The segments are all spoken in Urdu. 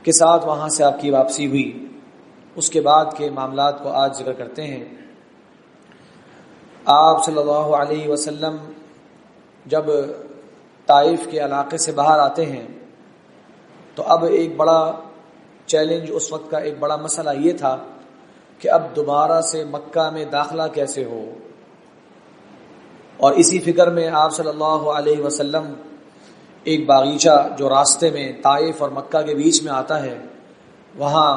کے ساتھ وہاں سے آپ کی واپسی ہوئی. اس کے بعد کے معاملات کو آج ذکر کرتے ہیں. آپ صلی اللہ علیہ وسلم جب طائف کے علاقے سے باہر آتے ہیں تو اب ایک بڑا چیلنج، اس وقت کا ایک بڑا مسئلہ یہ تھا کہ اب دوبارہ سے مکہ میں داخلہ کیسے ہو. اور اسی فکر میں آپ صلی اللہ علیہ وسلم ایک باغیچہ جو راستے میں طائف اور مکہ کے بیچ میں آتا ہے وہاں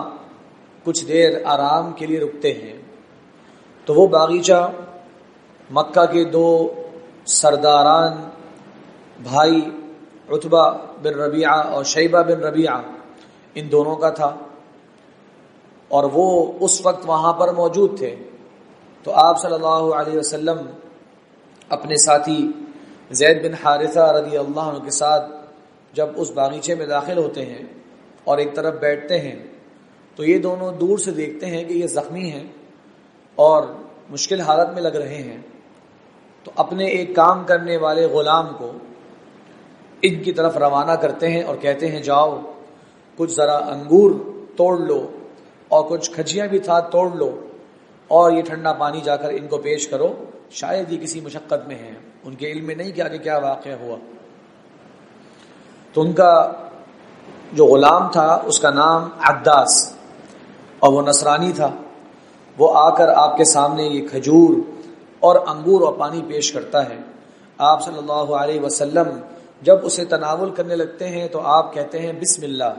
کچھ دیر آرام کے لیے رکتے ہیں. تو وہ باغیچہ مکہ کے دو سرداران بھائی عتبہ بن ربیعہ اور شیبہ بن ربیعہ، ان دونوں کا تھا، اور وہ اس وقت وہاں پر موجود تھے. تو آپ صلی اللہ علیہ وسلم اپنے ساتھی زید بن حارثہ رضی اللہ عنہ کے ساتھ جب اس باغیچے میں داخل ہوتے ہیں اور ایک طرف بیٹھتے ہیں تو یہ دونوں دور سے دیکھتے ہیں کہ یہ زخمی ہیں اور مشکل حالت میں لگ رہے ہیں. تو اپنے ایک کام کرنے والے غلام کو ان کی طرف روانہ کرتے ہیں اور کہتے ہیں جاؤ کچھ ذرا انگور توڑ لو اور کچھ کھجیاں بھی تھا توڑ لو اور یہ ٹھنڈا پانی جا کر ان کو پیش کرو، شاید یہ کسی مشقت میں ہیں. ان کے علم میں نہیں کہ آگے کیا واقعہ ہوا. تو ان کا جو غلام تھا اس کا نام عداس اور وہ نصرانی تھا. وہ آ کر آپ کے سامنے یہ کھجور اور انگور اور پانی پیش کرتا ہے. آپ صلی اللہ علیہ وسلم جب اسے تناول کرنے لگتے ہیں تو آپ کہتے ہیں بسم اللہ.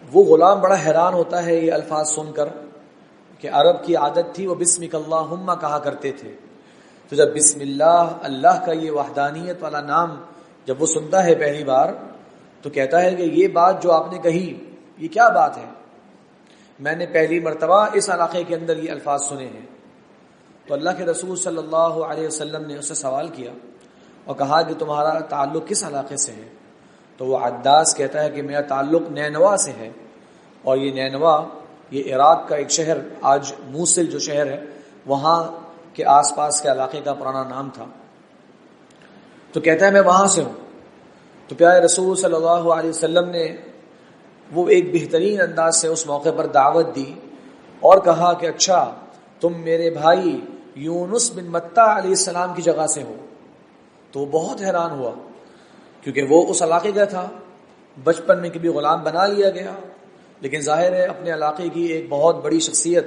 وہ غلام بڑا حیران ہوتا ہے یہ الفاظ سن کر کہ عرب کی عادت تھی وہ بسمک اللہم کہا کرتے تھے. تو جب بسم اللہ، اللہ کا یہ وحدانیت والا نام جب وہ سنتا ہے پہلی بار تو کہتا ہے کہ یہ بات جو آپ نے کہی یہ کیا بات ہے، میں نے پہلی مرتبہ اس علاقے کے اندر یہ الفاظ سنے ہیں. تو اللہ کے رسول صلی اللہ علیہ وسلم نے اس سے سوال کیا اور کہا کہ تمہارا تعلق کس علاقے سے ہے؟ تو وہ عداس کہتا ہے کہ میرا تعلق نینوا سے ہے، اور یہ نینوا یہ عراق کا ایک شہر، آج موصل جو شہر ہے وہاں کے آس پاس کے علاقے کا پرانا نام تھا. تو کہتا ہے میں وہاں سے ہوں. تو پیارے رسول صلی اللہ علیہ وسلم نے وہ ایک بہترین انداز سے اس موقع پر دعوت دی اور کہا کہ اچھا تم میرے بھائی یونس بن متہ علیہ السلام کی جگہ سے ہو. تو وہ بہت حیران ہوا کیونکہ وہ اس علاقے کا تھا، بچپن میں کبھی غلام بنا لیا گیا، لیکن ظاہر ہے اپنے علاقے کی ایک بہت بڑی شخصیت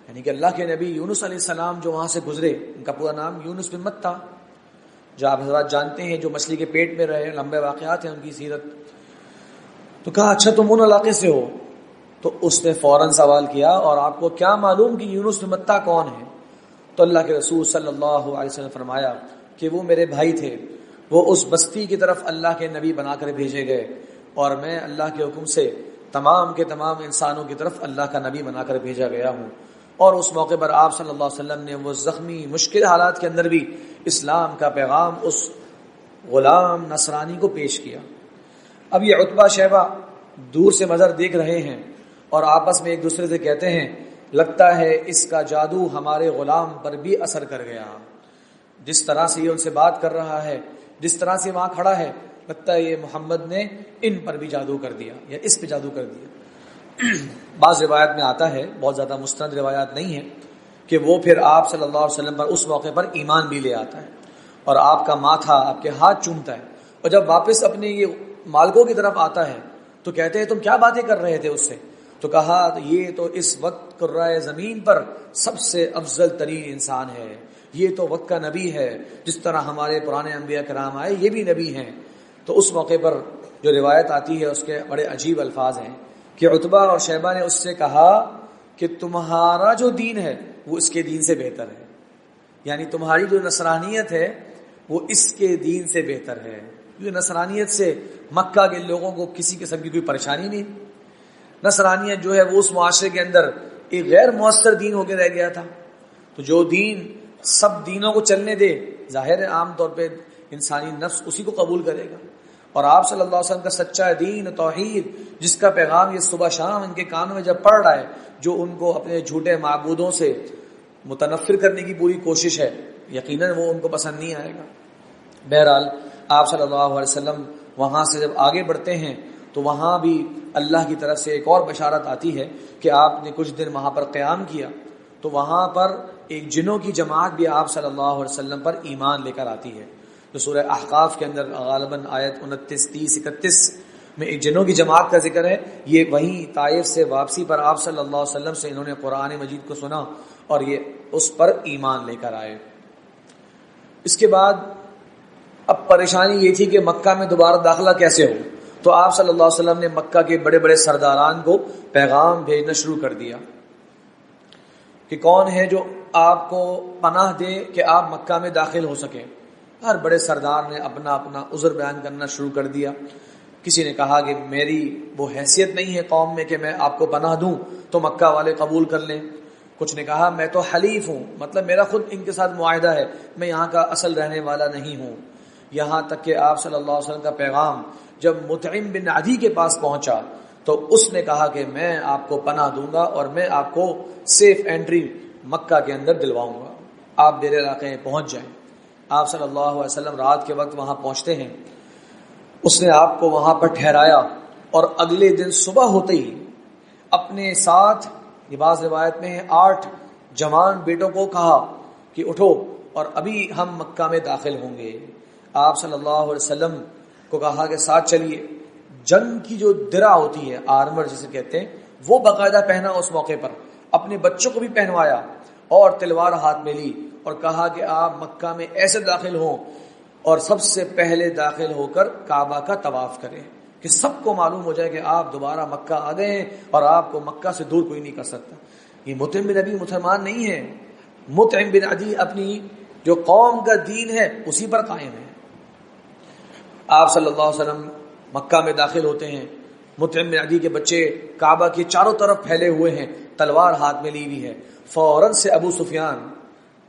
یعنی کہ اللہ کے نبی یونس علیہ السلام جو وہاں سے گزرے، ان کا پورا نام یونس بن متہ، جو آپ حضرات جانتے ہیں جو مچھلی کے پیٹ میں رہے، لمبے واقعات ہیں ان کی سیرت. تو کہا اچھا تم ان علاقے سے ہو. تو اس نے فوراً سوال کیا اور آپ کو کیا معلوم کہ یونس بن متہ کون ہے؟ تو اللہ کے رسول صلی اللہ علیہ وسلم نے فرمایا کہ وہ میرے بھائی تھے، وہ اس بستی کی طرف اللہ کے نبی بنا کر بھیجے گئے اور میں اللہ کے حکم سے تمام کے تمام انسانوں کی طرف اللہ کا نبی بنا کر بھیجا گیا ہوں. اور اس موقع پر آپ صلی اللہ علیہ وسلم نے وہ زخمی مشکل حالات کے اندر بھی اسلام کا پیغام اس غلام نصرانی کو پیش کیا. اب یہ عتبہ شیبہ دور سے منظر دیکھ رہے ہیں اور آپس میں ایک دوسرے سے کہتے ہیں لگتا ہے اس کا جادو ہمارے غلام پر بھی اثر کر گیا. جس طرح سے یہ ان سے بات کر رہا ہے، جس طرح سے وہاں کھڑا ہے، لگتا ہے یہ محمد نے ان پر بھی جادو کر دیا یا اس پہ جادو کر دیا. بعض روایت میں آتا ہے، بہت زیادہ مستند روایات نہیں ہیں، کہ وہ پھر آپ صلی اللہ علیہ وسلم پر اس موقع پر ایمان بھی لے آتا ہے اور آپ کا ماتھا، آپ کے ہاتھ چومتا ہے، اور جب واپس اپنے یہ مالکوں کی طرف آتا ہے تو کہتے ہیں تم کیا باتیں کر رہے تھے اس سے؟ تو کہا یہ تو اس وقت کرۂ زمین پر سب سے افضل ترین انسان ہے، یہ تو وقت کا نبی ہے، جس طرح ہمارے پرانے انبیاء کرام آئے یہ بھی نبی ہیں. تو اس موقع پر جو روایت آتی ہے اس کے بڑے عجیب الفاظ ہیں کہ عتبہ اور شیبہ نے اس سے کہا کہ تمہارا جو دین ہے وہ اس کے دین سے بہتر ہے، یعنی تمہاری جو نصرانیت ہے وہ اس کے دین سے بہتر ہے. یہ نصرانیت سے مکہ کے لوگوں کو کسی قسم کی کوئی پریشانی نہیں. نصرانیت جو ہے وہ اس معاشرے کے اندر ایک غیر مؤثر دین ہو کے رہ گیا تھا. تو جو دین سب دینوں کو چلنے دے، ظاہر ہے عام طور پہ انسانی نفس اسی کو قبول کرے گا. اور آپ صلی اللہ علیہ وسلم کا سچا دین توحید، جس کا پیغام یہ صبح شام ان کے کانوں میں جب پڑ رہا ہے، جو ان کو اپنے جھوٹے معبودوں سے متنفر کرنے کی پوری کوشش ہے، یقیناً وہ ان کو پسند نہیں آئے گا. بہرحال آپ صلی اللہ علیہ وسلم وہاں سے جب آگے بڑھتے ہیں تو وہاں بھی اللہ کی طرف سے ایک اور بشارت آتی ہے کہ آپ نے کچھ دن وہاں پر قیام کیا تو وہاں پر ایک جنوں کی جماعت بھی آپ صلی اللہ علیہ وسلم پر ایمان لے کر آتی ہے. تو سورہ احقاف کے اندر غالباً آیت 29, 30, 31 میں ایک جنوں کی جماعت کا ذکر ہے. یہ وہیں طائف سے واپسی پر آپ صلی اللہ علیہ وسلم سے انہوں نے قرآن مجید کو سنا اور یہ اس پر ایمان لے کر آئے. اس کے بعد اب پریشانی یہ تھی کہ مکہ میں دوبارہ داخلہ کیسے ہو. تو آپ صلی اللہ علیہ وسلم نے مکہ کے بڑے بڑے سرداران کو پیغام بھیجنا شروع کر دیا کہ کون ہے جو آپ کو پناہ دے کہ آپ مکہ میں داخل ہو سکیں. ہر بڑے سردار نے اپنا اپنا عذر بیان کرنا شروع کر دیا. کسی نے کہا کہ میری وہ حیثیت نہیں ہے قوم میں کہ میں آپ کو پناہ دوں تو مکہ والے قبول کر لیں. کچھ نے کہا میں تو حلیف ہوں، مطلب میرا خود ان کے ساتھ معاہدہ ہے، میں یہاں کا اصل رہنے والا نہیں ہوں. یہاں تک کہ آپ صلی اللہ علیہ وسلم کا پیغام جب مطعم بن عدی کے پاس پہنچا تو اس نے کہا کہ میں آپ کو پناہ دوں گا اور میں آپ کو سیف انٹری مکہ کے اندر دلواؤں گا، آپ میرے علاقے میں پہنچ جائیں. آپ صلی اللہ علیہ وسلم رات کے وقت وہاں پہنچتے ہیں. اس نے آپ کو وہاں پر ٹھہرایا اور اگلے دن صبح ہوتے ہی اپنے ساتھ بعض روایت میں 8 جوان بیٹوں کو کہا کہ اٹھو اور ابھی ہم مکہ میں داخل ہوں گے. آپ صلی اللہ علیہ وسلم کو کہا کہ ساتھ چلیے. جنگ کی جو درع ہوتی ہے، آرمر جسے کہتے ہیں، وہ باقاعدہ پہنا اس موقع پر. اپنے بچوں کو بھی پہنوایا اور تلوار ہاتھ میں لی اور کہا کہ آپ مکہ میں ایسے داخل ہوں اور سب سے پہلے داخل ہو کر کعبہ کا طواف کریں کہ سب کو معلوم ہو جائے کہ آپ دوبارہ مکہ آ گئے ہیں اور آپ کو مکہ سے دور کوئی نہیں کر سکتا. یہ مطعم بن عدی مسلمان نہیں ہے. مطعم بن عدی اپنی جو قوم کا دین ہے اسی پر قائم ہے. آپ صلی اللہ علیہ وسلم مکہ میں داخل ہوتے ہیں. مطعم بن عدی کے بچے کعبہ کے چاروں طرف پھیلے ہوئے ہیں، تلوار ہاتھ میں لی ہوئی ہے. فوراً سے ابو سفیان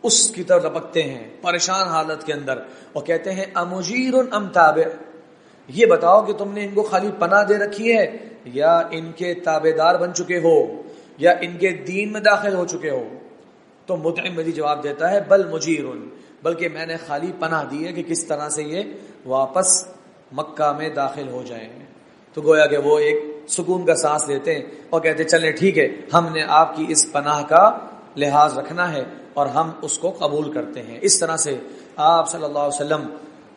اس کی طرف لپکتے ہیں پریشان حالت کے اندر اور کہتے ہیں امجیر ام تابع، یہ بتاؤ کہ تم نے ان کو خالی پناہ دے رکھی ہے یا ان کے تابع دار بن چکے ہو یا ان کے دین میں داخل ہو چکے ہو. تو مطعم بن جواب دیتا ہے بل مجیر، بلکہ میں نے خالی پناہ دی ہے کہ کس طرح سے یہ واپس مکہ میں داخل ہو جائیں. تو گویا کہ وہ ایک سکون کا سانس لیتے ہیں اور کہتے چلیں ٹھیک ہے، ہم نے آپ کی اس پناہ کا لحاظ رکھنا ہے اور ہم اس کو قبول کرتے ہیں. اس طرح سے آپ صلی اللہ علیہ وسلم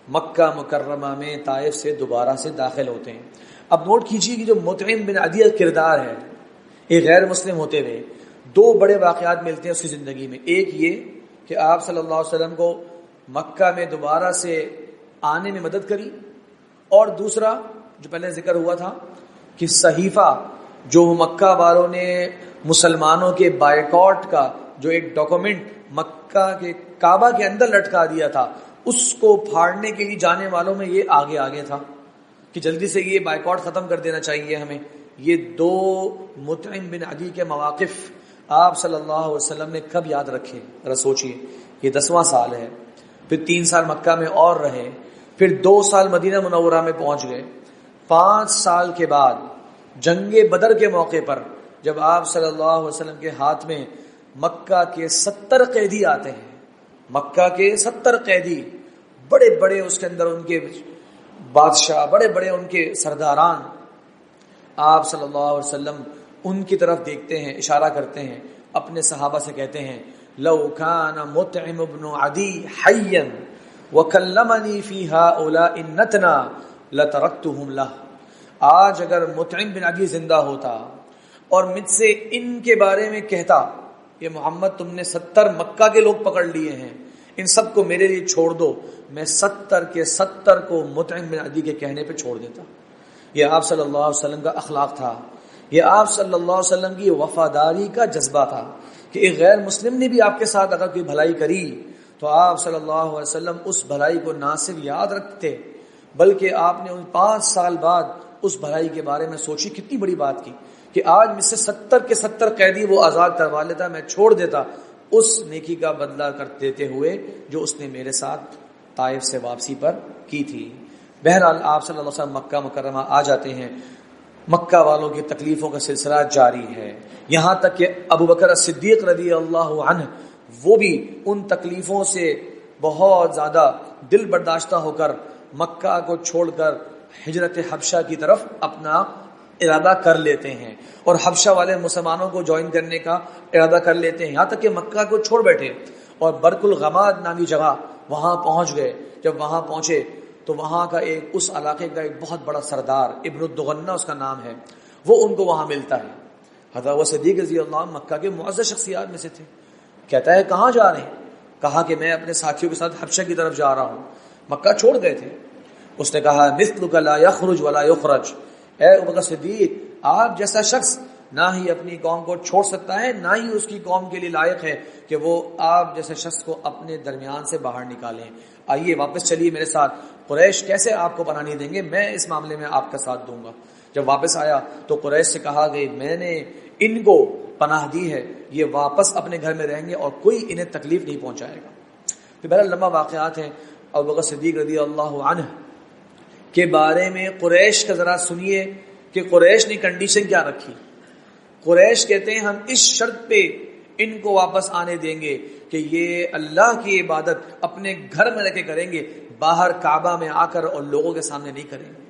مکہ مکرمہ میں طائف سے دوبارہ سے داخل ہوتے ہیں. اب نوٹ کیجیے کہ جو مطعم بن عدی کا کردار ہے، ایک غیر مسلم ہوتے ہوئے 2 بڑے واقعات ملتے ہیں اس کی زندگی میں. ایک یہ کہ آپ صلی اللہ علیہ وسلم کو مکہ میں دوبارہ سے آنے میں مدد کری، اور دوسرا جو پہلے ذکر ہوا تھا کہ صحیفہ جو مکہ والوں نے مسلمانوں کے بائیکاٹ کا جو ایک ڈاکومنٹ مکہ کے کعبہ کے اندر لٹکا دیا تھا، اس کو پھاڑنے کے لیے جانے والوں میں یہ آگے تھا کہ جلدی سے یہ بائیکاٹ ختم کر دینا چاہیے ہمیں. یہ 2 مطعم بن عدی کے مواقف آپ صلی اللہ علیہ وسلم نے کب یاد رکھے؟ ذرا سوچئے. یہ 10واں سال ہے، پھر 3 سال مکہ میں اور رہے، پھر 2 سال مدینہ منورہ میں پہنچ گئے. 5 سال کے بعد جنگ بدر کے موقع پر جب آپ صلی اللہ علیہ وسلم کے ہاتھ میں مکہ کے 70 قیدی آتے ہیں، مکہ کے 70 قیدی، بڑے بڑے اس کے اندر ان کے بادشاہ، بڑے بڑے ان کے سرداران، آپ صلی اللہ علیہ وسلم ان کی طرف دیکھتے ہیں، اشارہ کرتے ہیں، اپنے صحابہ سے کہتے ہیں لو کان مطعم بن عدی حیا وکلمنی فی ہؤلاء النتنا لترکتهم له. آج اگر مطعم بن عدی زندہ ہوتا اور مجھ سے ان کے بارے میں کہتا کہ محمد تم نے 70 مکہ کے لوگ پکڑ لیے ہیں، ان سب کو میرے لیے چھوڑ دو، میں 70 کے 70 کو مطعم بن عدی کے کہنے پہ چھوڑ دیتا. یہ آپ صلی اللہ علیہ وسلم کا اخلاق تھا، یہ آپ صلی اللہ علیہ وسلم کی وفاداری کا جذبہ تھا کہ ایک غیر مسلم نے بھی آپ کے ساتھ اگر کوئی بھلائی کری تو آپ صلی اللہ علیہ وسلم اس بھلائی کو نہ صرف یاد رکھتے بلکہ آپ نے ان 5 سال بعد اس بھلائی کے بارے میں سوچی. کتنی بڑی بات کی کہ آج مجھ سے 70 کے 70 قیدی وہ آزاد کروا لیتا، میں چھوڑ دیتا، اس نیکی کا بدلہ کر دیتے ہوئے جو اس نے میرے ساتھ طائف سے واپسی پر کی تھی. بہرحال آپ صلی اللہ علیہ وسلم مکہ مکرمہ آ جاتے ہیں. مکہ والوں کی تکلیفوں کا سلسلہ جاری ہے، یہاں تک کہ ابو بکر صدیق رضی اللہ عنہ وہ بھی ان تکلیفوں سے بہت زیادہ دل برداشتہ ہو کر مکہ کو چھوڑ کر ہجرت حبشہ کی طرف اپنا ارادہ کر لیتے ہیں اور حبشہ والے مسلمانوں کو جوائن کرنے کا ارادہ کر لیتے ہیں، یہاں تک کہ مکہ کو چھوڑ بیٹھے اور برق الغماد نامی جگہ وہاں پہنچ گئے۔ جب وہاں پہنچے تو وہاں کا اس علاقے کا ایک بہت بڑا سردار ابن الدغنہ اس کا نام ہے، وہ ان کو وہاں ملتا ہے۔ حضرت صدیق رضی اللہ عنہ مکہ کے معزز شخصیات میں سے تھے۔ کہتا ہے کہاں جا رہے ہیں؟ کہا کہ میں اپنے ساتھیوں کے ساتھ حبشہ کی طرف جا رہا ہوں، مکہ چھوڑ گئے تھے۔ اس نے کہا مثلک لا یخرج ولا یخرج، اے ابوبکر صدیق آپ جیسا شخص نہ ہی اپنی قوم کو چھوڑ سکتا ہے، نہ ہی اس کی قوم کے لیے لائق ہے کہ وہ آپ جیسے شخص کو اپنے درمیان سے باہر نکالیں۔ آئیے واپس چلیے میرے ساتھ، قریش کیسے آپ کو پناہ نہیں دیں گے، میں اس معاملے میں آپ کا ساتھ دوں گا۔ جب واپس آیا تو قریش سے کہا کہ میں نے ان کو پناہ دی ہے، یہ واپس اپنے گھر میں رہیں گے اور کوئی انہیں تکلیف نہیں پہنچائے گا۔ تو بہرحال لمبا واقعات ہیں۔ ابوبکر صدیق رضی اللہ عنہ کے بارے میں قریش کا ذرا سنیے کہ قریش نے کنڈیشن کیا رکھی۔ قریش کہتے ہیں ہم اس شرط پہ ان کو واپس آنے دیں گے کہ یہ اللہ کی عبادت اپنے گھر میں رہ کے کریں گے، باہر کعبہ میں آ کر اور لوگوں کے سامنے نہیں کریں گے۔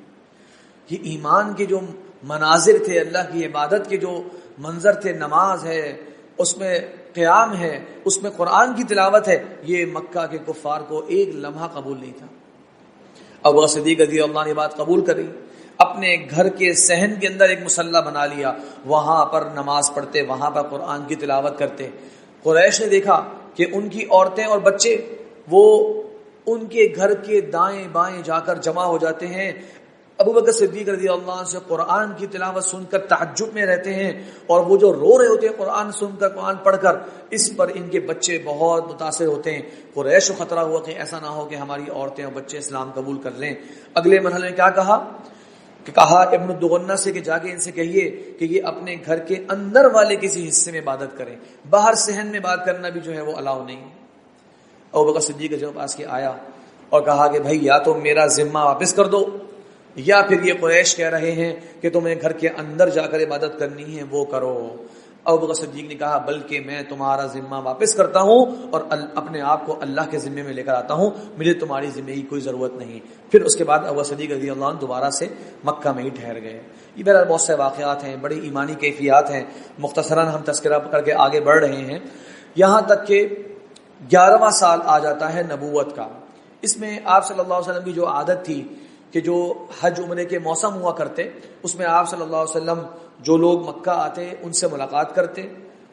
یہ ایمان کے جو مناظر تھے، اللہ کی عبادت کے جو منظر تھے، نماز ہے، اس میں قیام ہے، اس میں قرآن کی تلاوت ہے، یہ مکہ کے کفار کو ایک لمحہ قبول نہیں تھا۔ ابو صدیق رضی اللہ عنہ نے بات قبول کری، اپنے گھر کے صحن کے اندر ایک مصلی بنا لیا، وہاں پر نماز پڑھتے، وہاں پر قرآن کی تلاوت کرتے۔ قریش نے دیکھا کہ ان کی عورتیں اور بچے وہ ان کے گھر کے دائیں بائیں جا کر جمع ہو جاتے ہیں، ابوبکر صدیق رضی اللہ عنہ سے قرآن کی تلاوت سن کر تعجب میں رہتے ہیں، اور وہ جو رو رہے ہوتے ہیں قرآن سن کر، قرآن پڑھ کر، اس پر ان کے بچے بہت متاثر ہوتے ہیں۔ قریش کو خطرہ ہوا کہ ایسا نہ ہو کہ ہماری عورتیں اور بچے اسلام قبول کر لیں۔ اگلے مرحلے میں کیا کہا ابن الدغنہ سے کہ جا کے ان سے کہیے کہ یہ اپنے گھر کے اندر والے کسی حصے میں عبادت کریں، باہر صحن میں بات کرنا بھی جو ہے وہ الاؤ نہیں۔ ابوبکر صدیق کے پاس کے آیا اور کہا کہ بھائی یا تو میرا ذمہ واپس کر دو، یا پھر یہ قریش کہہ رہے ہیں کہ تمہیں گھر کے اندر جا کر عبادت کرنی ہے وہ کرو۔ ابوبکر صدیق نے کہا بلکہ میں تمہارا ذمہ واپس کرتا ہوں اور اپنے آپ کو اللہ کے ذمے میں لے کر آتا ہوں، مجھے تمہاری ذمے کی کوئی ضرورت نہیں۔ پھر اس کے بعد ابو صدیق رضی اللہ عنہ دوبارہ سے مکہ میں ہی ٹھہر گئے۔ یہ بہرحال بہت سے واقعات ہیں، بڑی ایمانی کیفیات ہیں، مختصراً ہم تذکرہ کر کے آگے بڑھ رہے ہیں، یہاں تک کہ 11واں سال آ جاتا ہے نبوت کا۔ اس میں آپ صلی اللہ علیہ وسلم کی جو عادت تھی کہ جو حج عمرے کے موسم ہوا کرتے، اس میں آپ صلی اللہ علیہ وسلم جو لوگ مکہ آتے ان سے ملاقات کرتے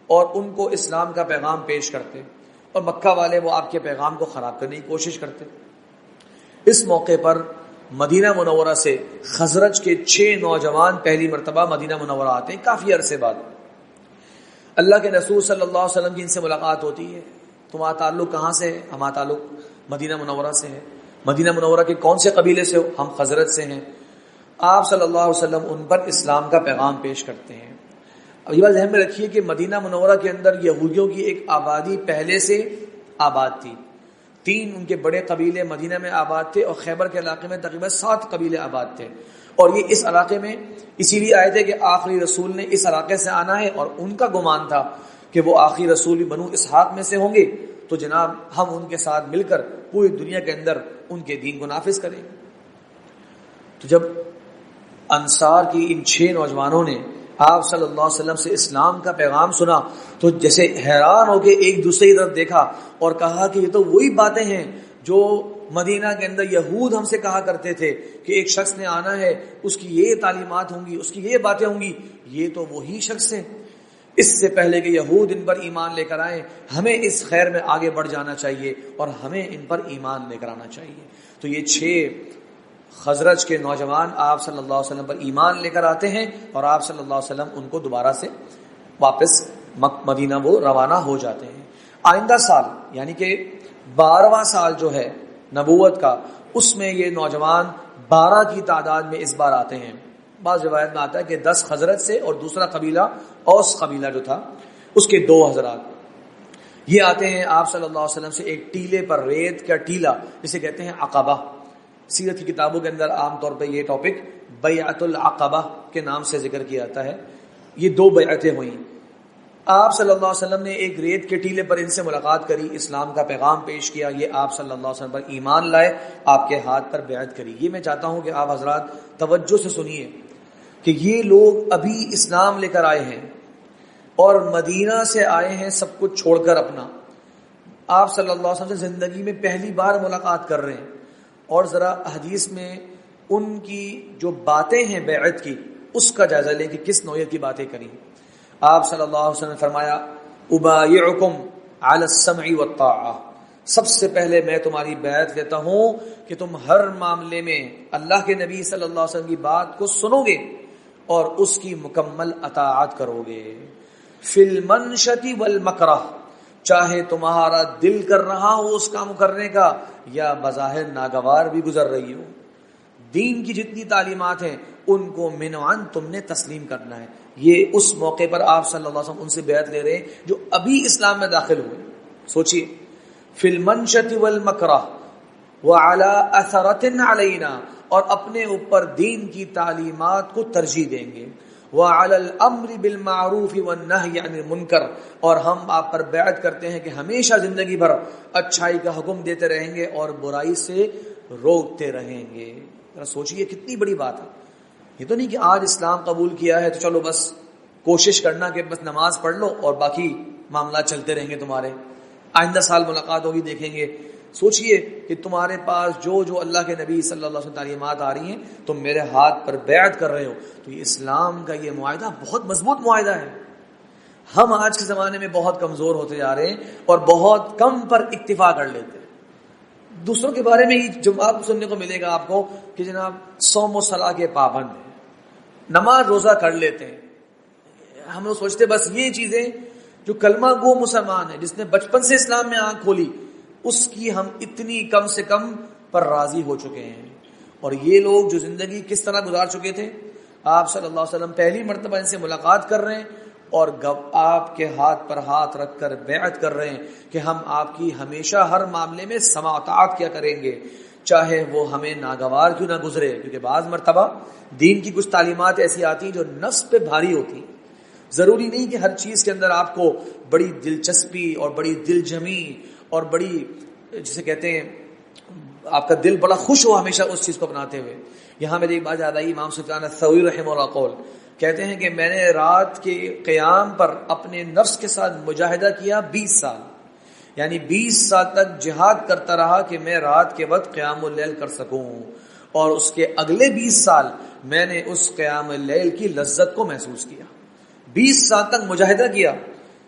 اور ان کو اسلام کا پیغام پیش کرتے، اور مکہ والے وہ آپ کے پیغام کو خراب کرنے کی کوشش کرتے۔ اس موقع پر مدینہ منورہ سے خزرج کے 6 نوجوان پہلی مرتبہ مدینہ منورہ آتے ہیں، کافی عرصے بعد۔ اللہ کے رسول صلی اللہ علیہ وسلم کی ان سے ملاقات ہوتی ہے۔ تمہارا تعلق کہاں سے ہے؟ ہمارا تعلق مدینہ منورہ سے ہے۔ مدینہ منورہ کے کون سے قبیلے سے ہو؟ ہم خزرج سے ہیں۔ آپ صلی اللہ علیہ وسلم ان پر اسلام کا پیغام پیش کرتے ہیں۔ اب یہ بات ذہن میں رکھیے کہ مدینہ منورہ کے اندر یہودیوں کی ایک آبادی پہلے سے آباد تھی، 3 ان کے بڑے قبیلے مدینہ میں آباد تھے، اور خیبر کے علاقے میں تقریباً 7 قبیلے آباد تھے، اور یہ اس علاقے میں اسی لیے آئے تھے کہ آخری رسول نے اس علاقے سے آنا ہے، اور ان کا گمان تھا کہ وہ آخری رسول بھی بنو اسحاق میں سے ہوں گے، تو جناب ہم ان کے ساتھ مل کر پوری دنیا کے اندر ان کے دین کو نافذ کریں گے۔ تو جب انصار کی ان 6 نوجوانوں نے آپ صلی اللہ علیہ وسلم سے اسلام کا پیغام سنا تو جیسے حیران ہو کے ایک دوسرے کی طرف دیکھا اور کہا کہ یہ تو وہی باتیں ہیں جو مدینہ کے اندر یہود ہم سے کہا کرتے تھے کہ ایک شخص نے آنا ہے، اس کی یہ تعلیمات ہوں گی، اس کی یہ باتیں ہوں گی، یہ تو وہی شخص ہیں۔ اس سے پہلے کہ یہود ان پر ایمان لے کر آئیں، ہمیں اس خیر میں آگے بڑھ جانا چاہیے اور ہمیں ان پر ایمان لے کر آنا چاہیے۔ تو یہ 6 خزرج کے نوجوان آپ صلی اللہ علیہ وسلم پر ایمان لے کر آتے ہیں، اور آپ صلی اللہ علیہ وسلم ان کو دوبارہ سے واپس مدینہ وہ روانہ ہو جاتے ہیں۔ آئندہ سال یعنی کہ 12واں سال جو ہے نبوت کا، اس میں یہ نوجوان 12 کی تعداد میں اس بار آتے ہیں۔ بعض روایت میں آتا ہے کہ 10 خزرج سے اور دوسرا قبیلہ اوس قبیلہ جو تھا اس کے 2 حضرات یہ آتے ہیں آپ صلی اللہ علیہ وسلم سے ایک ٹیلے پر، ریت کا ٹیلا جسے کہتے ہیں عقبہ۔ سیرت کی کتابوں کے اندر عام طور پہ یہ ٹاپک بیعت العقبہ کے نام سے ذکر کیا جاتا ہے۔ یہ 2 بیعتیں ہوئیں، آپ صلی اللہ علیہ وسلم نے ایک ریت کے ٹیلے پر ان سے ملاقات کری، اسلام کا پیغام پیش کیا، یہ آپ صلی اللہ علیہ وسلم پر ایمان لائے، آپ کے ہاتھ پر بیعت کری۔ یہ میں چاہتا ہوں کہ آپ حضرات توجہ سے سنیے کہ یہ لوگ ابھی اسلام لے کر آئے ہیں اور مدینہ سے آئے ہیں سب کچھ چھوڑ کر اپنا، آپ صلی اللہ علیہ وسلم سے زندگی میں پہلی بار ملاقات کر رہے ہیں، اور ذرا حدیث میں ان کی جو باتیں ہیں بیعت کی اس کا جائزہ لیں کہ کس نوعیت کی باتیں کریں۔ آپ صلی اللہ علیہ وسلم نے فرمایا ابایعکم علی السمع والطاعہ، سب سے پہلے میں تمہاری بیعت لیتا ہوں کہ تم ہر معاملے میں اللہ کے نبی صلی اللہ علیہ وسلم کی بات کو سنو گے اور اس کی مکمل اطاعت کرو گے، فی المنشط والمکرہ، چاہے تمہارا دل کر رہا ہو اس کام کرنے کا یا بظاہر ناگوار بھی گزر رہی ہو۔ دین کی جتنی تعلیمات ہیں ان کو منعن تم نے تسلیم کرنا ہے۔ یہ اس موقع پر آپ صلی اللہ علیہ وسلم ان سے بیعت لے رہے ہیں جو ابھی اسلام میں داخل ہوئے۔ سوچئے، فی المنشط والمکرہ وعلی اثرۃ علینا، اور اپنے اوپر دین کی تعلیمات کو ترجیح دیں گے، وعلی الامر بالمعروف والنہی عن المنکر، اور ہم آپ پر بیعت کرتے ہیں کہ ہمیشہ زندگی بھر اچھائی کا حکم دیتے رہیں گے اور برائی سے روکتے رہیں گے۔ ذرا سوچئے کتنی بڑی بات ہے۔ یہ تو نہیں کہ آج اسلام قبول کیا ہے تو چلو بس کوشش کرنا کہ بس نماز پڑھ لو اور باقی معاملات چلتے رہیں گے تمہارے، آئندہ سال ملاقات ہوگی دیکھیں گے۔ سوچئے کہ تمہارے پاس جو اللہ کے نبی صلی اللہ علیہ وسلم تعلیمات آ رہی ہیں، تم میرے ہاتھ پر بیعت کر رہے ہو، تو یہ اسلام کا یہ معاہدہ بہت مضبوط معاہدہ ہے۔ ہم آج کے زمانے میں بہت کمزور ہوتے جا رہے ہیں اور بہت کم پر اکتفا کر لیتے ہیں۔ دوسروں کے بارے میں جب آپ کو سننے کو ملے گا آپ کو کہ جناب صوم و صلاح کے پابند ہیں، نماز روزہ کر لیتے ہیں۔ ہم لوگ سوچتے بس یہ چیزیں، جو کلمہ گو مسلمان ہے جس نے بچپن سے اسلام میں آنکھ کھولی، اس کی ہم اتنی کم سے کم پر راضی ہو چکے ہیں۔ اور یہ لوگ جو زندگی کس طرح گزار چکے تھے، آپ صلی اللہ علیہ وسلم پہلی مرتبہ ان سے ملاقات کر رہے ہیں اور آپ کے ہاتھ پر ہاتھ رکھ کر بیعت کر رہے ہیں کہ ہم آپ کی ہمیشہ ہر معاملے میں سماع و اطاعت کیا کریں گے، چاہے وہ ہمیں ناگوار کیوں نہ گزرے، کیونکہ بعض مرتبہ دین کی کچھ تعلیمات ایسی آتی ہیں جو نفس پہ بھاری ہوتی ہیں۔ ضروری نہیں کہ ہر چیز کے اندر آپ کو بڑی دلچسپی اور بڑی دل جمی اور بڑی، جسے کہتے ہیں آپ کا دل بڑا خوش ہو ہمیشہ اس چیز کو اپناتے ہوئے۔ یہاں میری ایک بات یاد آئی، امام سفیان الثوری رحمہ اللہ قول کہتے ہیں کہ میں نے رات کے قیام پر اپنے نفس کے ساتھ مجاہدہ کیا 20 سال، یعنی 20 سال تک جہاد کرتا رہا کہ میں رات کے وقت قیام اللیل کر سکوں، اور اس کے اگلے 20 سال میں نے اس قیام اللیل کی لذت کو محسوس کیا۔ 20 سال تک مجاہدہ کیا،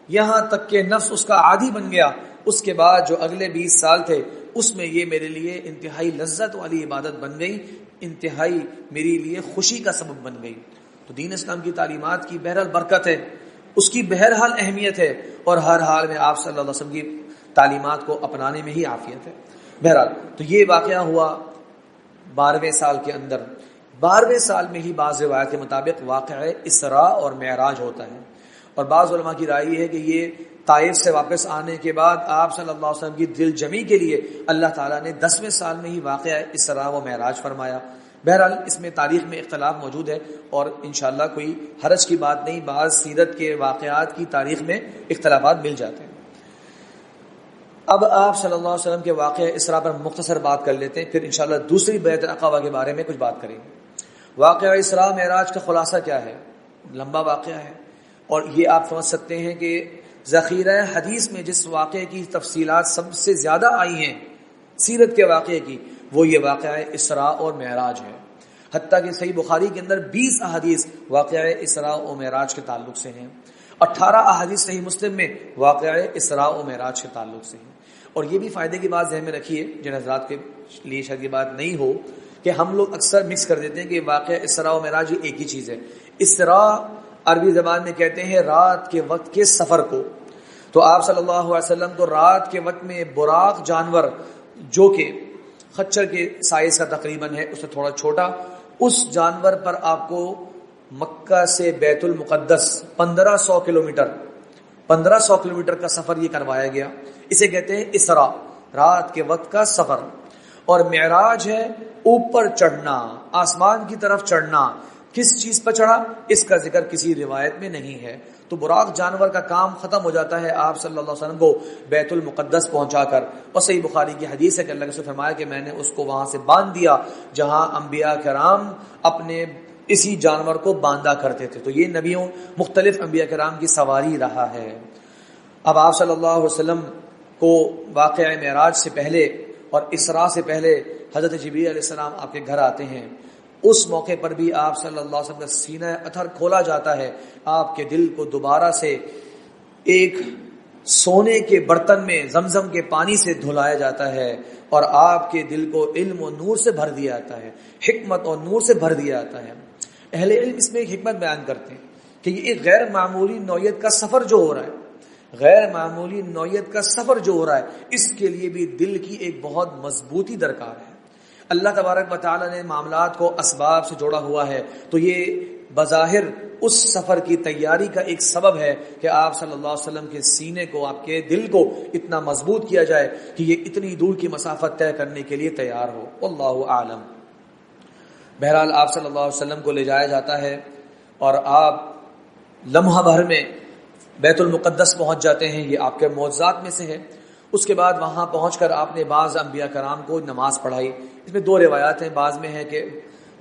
یہاں تک کہ نفس اس کا عادی بن گیا۔ اس کے بعد جو اگلے 20 سال تھے اس میں یہ میرے لیے انتہائی لذت والی عبادت بن گئی، انتہائی میرے لیے خوشی کا سبب بن گئی۔ تو دین اسلام کی تعلیمات کی بہرحال برکت ہے، اس کی بہرحال اہمیت ہے، اور ہر حال میں آپ صلی اللہ علیہ وسلم کی تعلیمات کو اپنانے میں ہی عافیت ہے۔ بہرحال تو یہ واقعہ ہوا 12ویں سال کے اندر۔ 12ویں سال میں ہی بعض روایت کے مطابق واقعہ اسراء اور معراج ہوتا ہے، اور بعض علماء کی رائے یہ ہے کہ یہ طائف سے واپس آنے کے بعد آپ صلی اللہ علیہ وسلم کی دل جمی کے لیے اللہ تعالیٰ نے 10ویں سال میں ہی واقعہ اسراء و معراج فرمایا۔ بہرحال اس میں تاریخ میں اختلاف موجود ہے اور انشاءاللہ کوئی حرج کی بات نہیں، بعض سیرت کے واقعات کی تاریخ میں اختلافات مل جاتے ہیں۔ اب آپ صلی اللہ علیہ وسلم کے واقعہ اسراء پر مختصر بات کر لیتے ہیں، پھر انشاءاللہ دوسری بیعت عقبہ کے بارے میں کچھ بات کریں گے۔ واقعہ اسراء معراج کا خلاصہ کیا ہے؟ لمبا واقعہ ہے، اور یہ آپ سمجھ سکتے ہیں کہ ذخیرہ حدیث میں جس واقعے کی تفصیلات سب سے زیادہ آئی ہیں سیرت کے واقعے کی، وہ یہ واقعہ اسراء اور معراج ہے۔ حتیٰ کہ صحیح بخاری کے اندر 20 احادیث واقعہ اسراء و معراج کے تعلق سے ہیں، 18 احادیث صحیح مسلم میں واقعہ اسراء و معراج کے تعلق سے ہیں۔ اور یہ بھی فائدے کی بات ذہن میں رکھیے، جن حضرات کے لیے شاید یہ بات نہیں ہو کہ ہم لوگ اکثر مکس کر دیتے ہیں کہ واقعہ اسراء و معراج ایک ہی چیز ہے۔ اسراء عربی زبان میں کہتے ہیں رات کے وقت کے سفر کو، تو آپ صلی اللہ علیہ وسلم کو رات کے وقت میں براق جانور جو کہ خچر کے سائز کا تقریباً ہے، اس سے تھوڑا چھوٹا، اس جانور پر آپ کو مکہ سے بیت المقدس 1500 کلومیٹر کا سفر یہ کروایا گیا۔ اسے کہتے ہیں اسراء، رات کے وقت کا سفر۔ اور معراج ہے اوپر چڑھنا، آسمان کی طرف چڑھنا، کس چیز پر چڑھا اس کا ذکر کسی روایت میں نہیں ہے. تو براق جانور کا کام ختم ہو جاتا ہے آپ صلی اللہ علیہ وسلم کو بیت المقدس پہنچا کر. اور صحیح بخاری کی حدیث ہے کہ اللہ کے رسول فرمایا کہ میں نے اس کو وہاں سے باندھ دیا جہاں انبیاء کرام اپنے اسی جانور کو باندھا کرتے تھے. تو یہ نبیوں مختلف انبیاء کرام کی سواری رہا ہے. اب آپ صلی اللہ علیہ وسلم کو واقعہ معراج سے پہلے اور اسراء سے پہلے حضرت جبریل علیہ السلام آپ کے گھر آتے ہیں. اس موقع پر بھی آپ صلی اللہ علیہ وسلم کا سینہ اطہر کھولا جاتا ہے. آپ کے دل کو دوبارہ سے ایک سونے کے برتن میں زمزم کے پانی سے دھلایا جاتا ہے اور آپ کے دل کو علم و نور سے بھر دیا جاتا ہے, حکمت اور نور سے بھر دیا جاتا ہے. اہل علم اس میں ایک حکمت بیان کرتے ہیں کہ یہ ایک غیر معمولی نوعیت کا سفر جو ہو رہا ہے, غیر معمولی نوعیت کا سفر جو ہو رہا ہے, اس کے لیے بھی دل کی ایک بہت مضبوطی درکار ہے. اللہ تبارک و تعالی نے معاملات کو اسباب سے جوڑا ہوا ہے, تو یہ بظاہر اس سفر کی تیاری کا ایک سبب ہے کہ آپ صلی اللہ علیہ وسلم کے سینے کو, آپ کے دل کو اتنا مضبوط کیا جائے کہ یہ اتنی دور کی مسافت طے کرنے کے لیے تیار ہو. واللہ اعلم. بہرحال آپ صلی اللہ علیہ وسلم کو لے جایا جاتا ہے اور آپ لمحہ بھر میں بیت المقدس پہنچ جاتے ہیں. یہ آپ کے معجزات میں سے ہے. اس کے بعد وہاں پہنچ کر آپ نے بعض انبیاء کرام کو نماز پڑھائی. اس میں دو روایات ہیں, بعض میں ہے کہ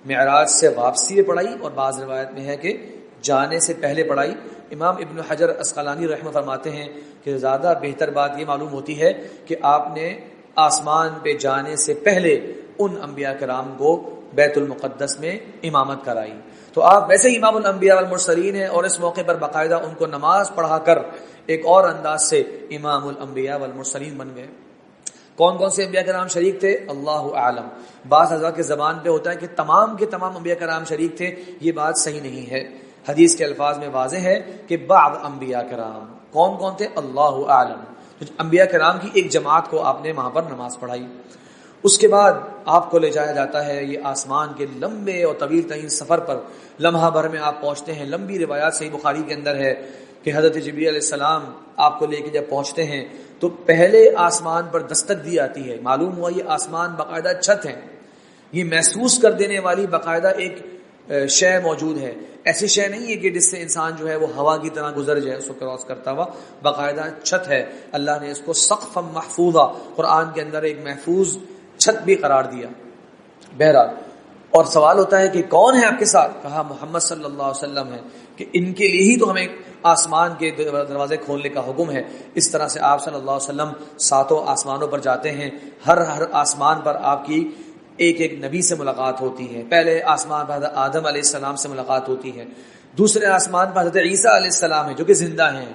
معراج سے واپسی میں پڑھائی اور بعض روایت میں ہے کہ جانے سے پہلے پڑھائی. امام ابن حجر اسقلانی رحمہ فرماتے ہیں کہ زیادہ بہتر بات یہ معلوم ہوتی ہے کہ آپ نے آسمان پہ جانے سے پہلے ان انبیاء کرام کو بیت المقدس میں امامت کرائی. تو آپ ویسے ہی امام الانبیاء والمرسلین ہیں اور اس موقع پر باقاعدہ ان کو نماز پڑھا کر ایک اور انداز سے امام الانبیاء والمرسلین بن گئے. کون کون سے انبیاء کرام شریک تھے اللہ اعلم. بعض حضرات کے زبان پہ ہوتا ہے کہ تمام کے تمام انبیاء کرام شریک تھے. یہ بات صحیح نہیں ہے. حدیث کے الفاظ میں واضح ہے کہ بعض انبیاء کرام. کون کون تھے اللہ اعلم. تو انبیاء کرام کی ایک جماعت کو آپ نے وہاں پر نماز پڑھائی. اس کے بعد آپ کو لے جایا جاتا ہے یہ آسمان کے لمبے اور طویل ترین سفر پر. لمحہ بھر میں آپ پہنچتے ہیں. لمبی روایات صحیح بخاری کے اندر ہے کہ حضرت جبریل علیہ السلام آپ کو لے کے جب پہنچتے ہیں تو پہلے آسمان پر دستک دی آتی ہے. معلوم ہوا یہ آسمان باقاعدہ چھت ہے, یہ محسوس کر دینے والی باقاعدہ ایک شے موجود ہے. ایسی شے نہیں ہے کہ جس سے انسان جو ہے وہ ہوا کی طرح گزر جائے اس کو کراس کرتا ہوا. باقاعدہ چھت ہے. اللہ نے اس کو سقفا محفوظا قرآن کے اندر ایک محفوظ چھت بھی قرار دیا. بہرحال اور سوال ہوتا ہے کہ کون ہے آپ کے ساتھ؟ کہا محمد صلی اللہ علیہ وسلم ہے کہ ان کے لیے ہی تو ہمیں آسمان کے دروازے کھولنے کا حکم ہے. اس طرح سے آپ صلی اللہ علیہ وسلم ساتوں آسمانوں پر جاتے ہیں. ہر آسمان پر آپ کی ایک ایک نبی سے ملاقات ہوتی ہے. پہلے آسمان پر حضرت آدم علیہ السلام سے ملاقات ہوتی ہے. دوسرے آسمان پر حضرت عیسیٰ علیہ السلام ہے جو کہ زندہ ہیں.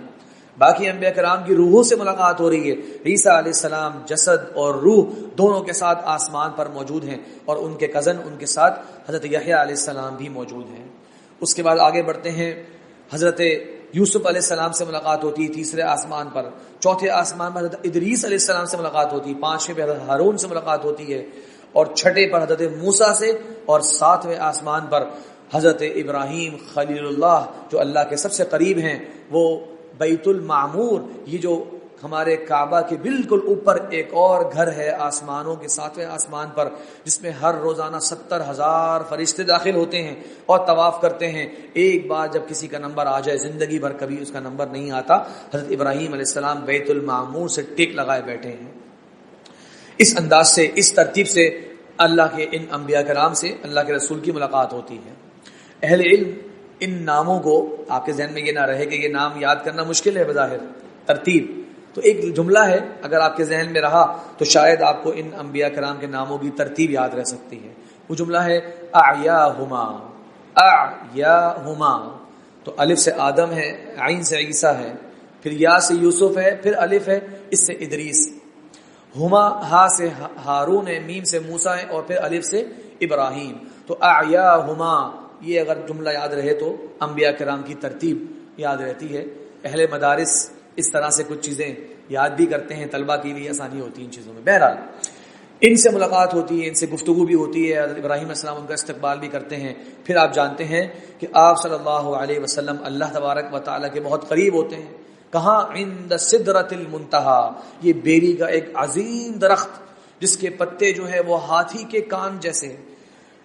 باقی انبیاء کرام کی روحوں سے ملاقات ہو رہی ہے. عیسیٰ علیہ السلام جسد اور روح دونوں کے ساتھ آسمان پر موجود ہیں اور ان کے کزن ان کے ساتھ حضرت یحییٰ علیہ السلام بھی موجود ہیں. اس کے بعد آگے بڑھتے ہیں. حضرت یوسف علیہ السلام سے ملاقات ہوتی ہے تیسرے آسمان پر. چوتھے آسمان پر حضرت ادریس علیہ السلام سے ملاقات ہوتی ہے. پانچویں پہ حضرت ہارون سے ملاقات ہوتی ہے اور چھٹے پر حضرت موسیٰ سے. اور ساتویں آسمان پر حضرت ابراہیم خلیل اللہ جو اللہ کے سب سے قریب ہیں. وہ بیت المعمور, یہ جو ہمارے کعبہ کے بالکل اوپر ایک اور گھر ہے آسمانوں کے ساتویں آسمان پر, جس میں ہر روزانہ 70,000 فرشتے داخل ہوتے ہیں اور طواف کرتے ہیں. ایک بار جب کسی کا نمبر آ جائے زندگی بھر کبھی اس کا نمبر نہیں آتا. حضرت ابراہیم علیہ السلام بیت المعمور سے ٹیک لگائے بیٹھے ہیں. اس انداز سے, اس ترتیب سے اللہ کے ان انبیاء کرام سے اللہ کے رسول کی ملاقات ہوتی ہے. اہل علم ان ناموں کو, آپ کے ذہن میں یہ نہ رہے کہ یہ نام یاد کرنا مشکل ہے بظاہر ترتیب, تو ایک جملہ ہے اگر آپ کے ذہن میں رہا تو شاید آپ کو ان انبیاء کرام کے ناموں کی ترتیب یاد رہ سکتی ہے. وہ جملہ ہے اعیاہما. اعیاہما تو الف سے آدم ہے, عین سے عیسیٰ ہے, پھر یا سے یوسف ہے, پھر الف ہے اس سے ادریس, ہما ہا سے ہارون ہے, میم سے موسیٰ ہے اور پھر الف سے ابراہیم. تو اعیاہما یہ اگر جملہ یاد رہے تو انبیاء کرام کی ترتیب یاد رہتی ہے. اہل مدارس اس طرح سے کچھ چیزیں یاد بھی کرتے ہیں, طلبہ کے لیے آسانی ہوتی ہے ان چیزوں میں. بہرحال ان سے ملاقات ہوتی ہے, ان سے گفتگو بھی ہوتی ہے. حضرت ابراہیم علیہ السلام ان کا استقبال بھی کرتے ہیں. پھر آپ جانتے ہیں کہ آپ صلی اللہ علیہ وسلم اللہ تبارک و تعالیٰ کے بہت قریب ہوتے ہیں. کہاں؟ عند سدرۃ المنتہا. یہ بیری کا ایک عظیم درخت جس کے پتے جو ہے وہ ہاتھی کے کان جیسے ہیں.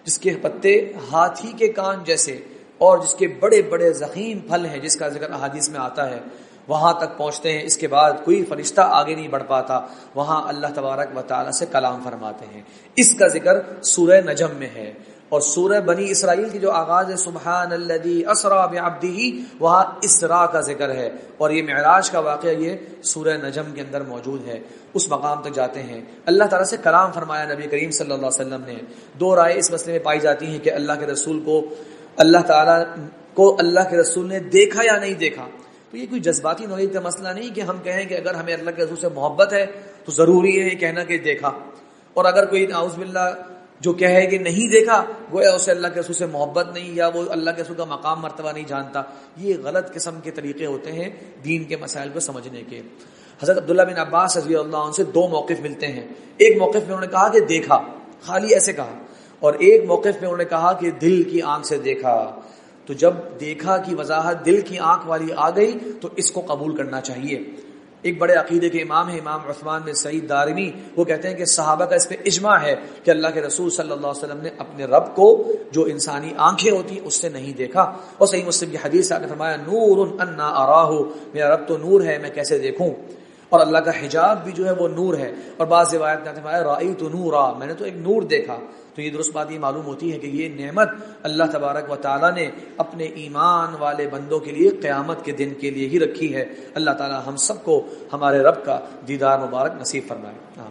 جس کے پتے ہاتھی کے کان جیسے اور جس کے بڑے بڑے ضخیم پھل ہیں، جس کا ذکر احادیث میں آتا ہے، وہاں تک پہنچتے ہیں. اس کے بعد کوئی فرشتہ آگے نہیں بڑھ پاتا. وہاں اللہ تبارک و تعالیٰ سے کلام فرماتے ہیں. اس کا ذکر سورہ نجم میں ہے. اور سورہ بنی اسرائیل کی جو آغاز ہے سبحان الذی اسریٰ بعبدہ، وہاں اسراء کا ذکر ہے. اور یہ معراج کا واقعہ یہ سورہ نجم کے اندر موجود ہے. اس مقام تک جاتے ہیں. اللہ تعالیٰ سے کلام فرمایا نبی کریم صلی اللہ علیہ وسلم نے. دو رائے اس مسئلے میں پائی جاتی ہیں کہ اللہ کے رسول کو اللہ تعالیٰ کو اللہ کے رسول نے دیکھا یا نہیں دیکھا. تو یہ کوئی جذباتی نوعیت کا مسئلہ نہیں کہ ہم کہیں کہ اگر ہمیں اللہ کے رسول سے محبت ہے تو ضروری ہے یہ کہنا کہ دیکھا، اور اگر کوئی نعوذ باللہ جو کہے کہ نہیں دیکھا گویا اسے اللہ کے رسول سے محبت نہیں، یا وہ اللہ کے رسول کا مقام مرتبہ نہیں جانتا. یہ غلط قسم کے طریقے ہوتے ہیں دین کے مسائل کو سمجھنے کے. حضرت عبداللہ بن عباس رضی اللہ عنہ سے دو موقف ملتے ہیں. ایک موقف میں انہوں نے کہا کہ دیکھا، خالی ایسے کہا، اور ایک موقف میں انہوں نے کہا کہ دل کی آنکھ سے دیکھا. تو جب دیکھا کی وضاحت دل کی آنکھ والی آ گئی تو اس کو قبول کرنا چاہیے. ایک بڑے عقیدے کے امام ہیں امام عثمان بن سعید دارمی، وہ کہتے ہیں کہ صحابہ کا اس پہ اجماع ہے کہ اللہ کے رسول صلی اللہ علیہ وسلم نے اپنے رب کو جو انسانی آنکھیں ہوتی اس سے نہیں دیکھا. اور صحیح مسلم کی حدیث آپ نے فرمایا نور انا اراہ، میرا رب تو نور ہے میں کیسے دیکھوں. اور اللہ کا حجاب بھی جو ہے وہ نور ہے. اور بعض روایت میں فرمایا رأیت نورا، میں نے تو ایک نور دیکھا. تو یہ درست بات یہ معلوم ہوتی ہے کہ یہ نعمت اللہ تبارک و تعالیٰ نے اپنے ایمان والے بندوں کے لیے قیامت کے دن کے لیے ہی رکھی ہے. اللہ تعالیٰ ہم سب کو ہمارے رب کا دیدار مبارک نصیب فرمائے.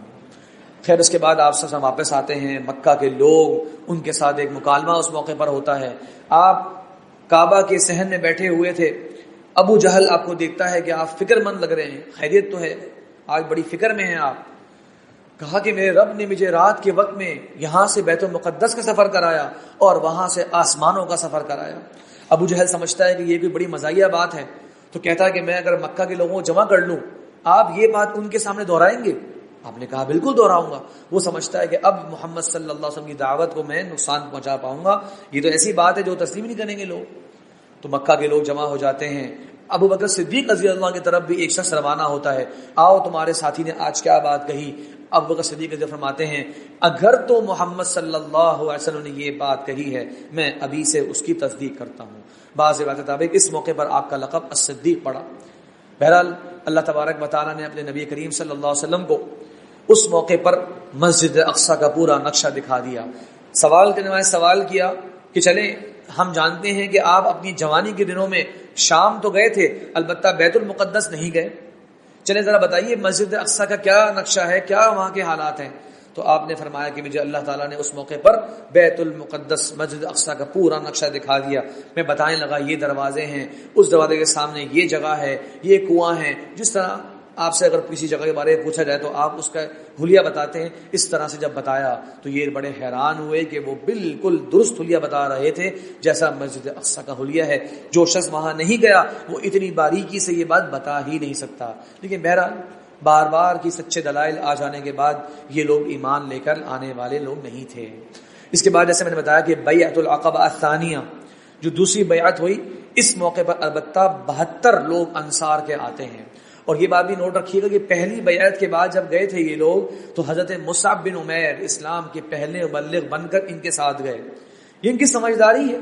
خیر اس کے بعد آپ سب واپس آتے ہیں. مکہ کے لوگ، ان کے ساتھ ایک مکالمہ اس موقع پر ہوتا ہے. آپ کعبہ کے صحن میں بیٹھے ہوئے تھے. ابو جہل آپ کو دیکھتا ہے کہ آپ فکر مند لگ رہے ہیں، خیریت تو ہے، آج بڑی فکر میں ہیں آپ. کہا کہ میرے رب نے مجھے رات کے وقت میں یہاں سے بیت المقدس کا سفر کرایا اور وہاں سے آسمانوں کا سفر کرایا. ابو جہل سمجھتا ہے کہ یہ کوئی بڑی مزاحیہ بات ہے، تو کہتا ہے کہ میں اگر مکہ کے لوگوں کو جمع کر لوں آپ یہ بات ان کے سامنے دہرائیں گے؟ آپ نے کہا بالکل دہراؤں گا. وہ سمجھتا ہے کہ اب محمد صلی اللہ علیہ وسلم کی دعوت کو میں نقصان پہنچا پاؤں گا، یہ تو ایسی بات ہے جو تسلیم نہیں کریں گے لوگ. تو مکہ کے لوگ جمع ہو جاتے ہیں. ابو بکر صدیق رضی اللہ عنہ کی طرف بھی ایک شخص روانہ ہوتا ہے. آؤ تمہارے ساتھی نے آج کیا بات کہی. ابو بکر صدیق رضی اللہ عنہ فرماتے ہیں اگر تو محمد صلی اللہ علیہ وسلم نے یہ بات کہی ہے میں ابھی سے اس کی تصدیق کرتا ہوں. بعض روایات مطابق اس موقع پر آپ کا لقب الصدیق پڑا. بہرحال اللہ تبارک و تعالیٰ نے اپنے نبی کریم صلی اللہ علیہ وسلم کو اس موقع پر مسجد اقصی کا پورا نقشہ دکھا دیا. سوال کرنے والے سوال کیا کہ چلیں ہم جانتے ہیں کہ آپ اپنی جوانی کے دنوں میں شام تو گئے تھے، البتہ بیت المقدس نہیں گئے، چلیں ذرا بتائیے مسجد اقصی کا کیا نقشہ ہے، کیا وہاں کے حالات ہیں. تو آپ نے فرمایا کہ مجھے اللہ تعالیٰ نے اس موقع پر بیت المقدس مسجد اقصی کا پورا نقشہ دکھا دیا. میں بتانے لگا یہ دروازے ہیں، اس دروازے کے سامنے یہ جگہ ہے، یہ کنواں ہے. جس طرح آپ سے اگر کسی جگہ کے بارے میں پوچھا جائے تو آپ اس کا حلیہ بتاتے ہیں، اس طرح سے جب بتایا تو یہ بڑے حیران ہوئے کہ وہ بالکل درست حلیہ بتا رہے تھے جیسا مسجد اقصی کا حلیہ ہے. جو شخص وہاں نہیں گیا وہ اتنی باریکی سے یہ بات بتا ہی نہیں سکتا. لیکن بہرحال بار بار کی سچے دلائل آ جانے کے بعد یہ لوگ ایمان لے کر آنے والے لوگ نہیں تھے. اس کے بعد جیسے میں نے بتایا کہ بیعت العقبہ الثانیہ جو دوسری بیعت ہوئی، اس موقع پر البتہ 72 لوگ انصار کے آتے ہیں. اور یہ بات بھی نوٹ رکھیے گا کہ پہلی بیعت کے بعد جب گئے تھے یہ لوگ تو حضرت مصعب بن عمیر اسلام کے پہلے مبلغ بن کر ان کے ساتھ گئے. یہ ان کی سمجھداری ہے.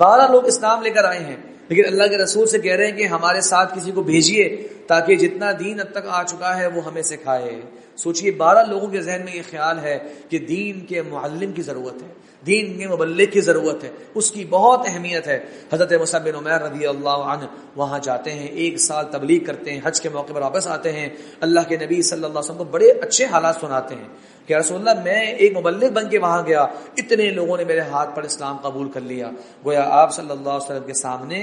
12 لوگ اسلام لے کر آئے ہیں لیکن اللہ کے رسول سے کہہ رہے ہیں کہ ہمارے ساتھ کسی کو بھیجیے تاکہ جتنا دین اب تک آ چکا ہے وہ ہمیں سکھائے. سوچئے 12 لوگوں کے ذہن میں یہ خیال ہے کہ دین کے معلم کی ضرورت ہے، دین کے مبلغ کی ضرورت ہے، اس کی بہت اہمیت ہے. حضرت مصعب بن عمیر رضی اللہ عنہ وہاں جاتے ہیں، 1 سال تبلیغ کرتے ہیں، حج کے موقع پر واپس آتے ہیں. اللہ کے نبی صلی اللہ علیہ وسلم کو بڑے اچھے حالات سناتے ہیں کہ رسول اللہ میں ایک مبلغ بن کے وہاں گیا، اتنے لوگوں نے میرے ہاتھ پر اسلام قبول کر لیا. گویا آپ صلی اللہ علیہ وسلم کے سامنے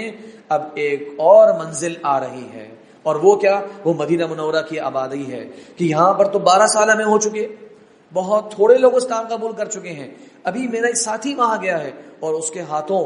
اب ایک اور منزل آ رہی ہے، اور وہ کیا؟ وہ مدینہ منورہ کی آبادی ہے کہ یہاں پر تو 12 سال ہمیں ہو چکے، بہت تھوڑے لوگ اسلام قبول کر چکے ہیں. ابھی میرا ایک ساتھی وہاں گیا ہے اور اس کے ہاتھوں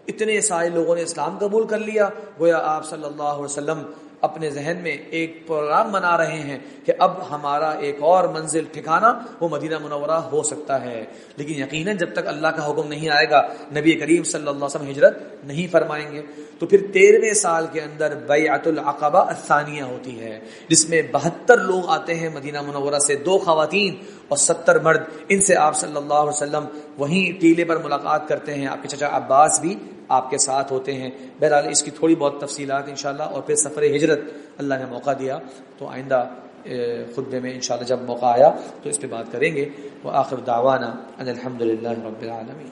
اتنے سارے لوگوں نے اسلام قبول کر لیا. گویا آپ صلی اللہ علیہ وسلم اپنے ذہن میں ایک پروگرام بنا رہے ہیں کہ اب ہمارا ایک اور منزل ٹھکانہ وہ مدینہ منورہ ہو سکتا ہے. لیکن یقیناً جب تک اللہ کا حکم نہیں آئے گا نبی کریم صلی اللہ علیہ وسلم ہجرت نہیں فرمائیں گے. تو پھر 13ویں سال کے اندر بیعت العقبہ الثانیہ ہوتی ہے جس میں 72 لوگ آتے ہیں مدینہ منورہ سے، 2 خواتین اور 70 مرد، ان سے آپ صلی اللہ علیہ وسلم وہیں ٹیلے پر ملاقات کرتے ہیں. آپ کے چچا عباس بھی آپ کے ساتھ ہوتے ہیں. بہرحال اس کی تھوڑی بہت تفصیلات انشاءاللہ. اور پھر سفر ہجرت اللہ نے موقع دیا تو آئندہ خطبے میں انشاءاللہ جب موقع آیا تو اس پہ بات کریں گے. وآخر دعوانا ان الحمدللہ رب العالمین.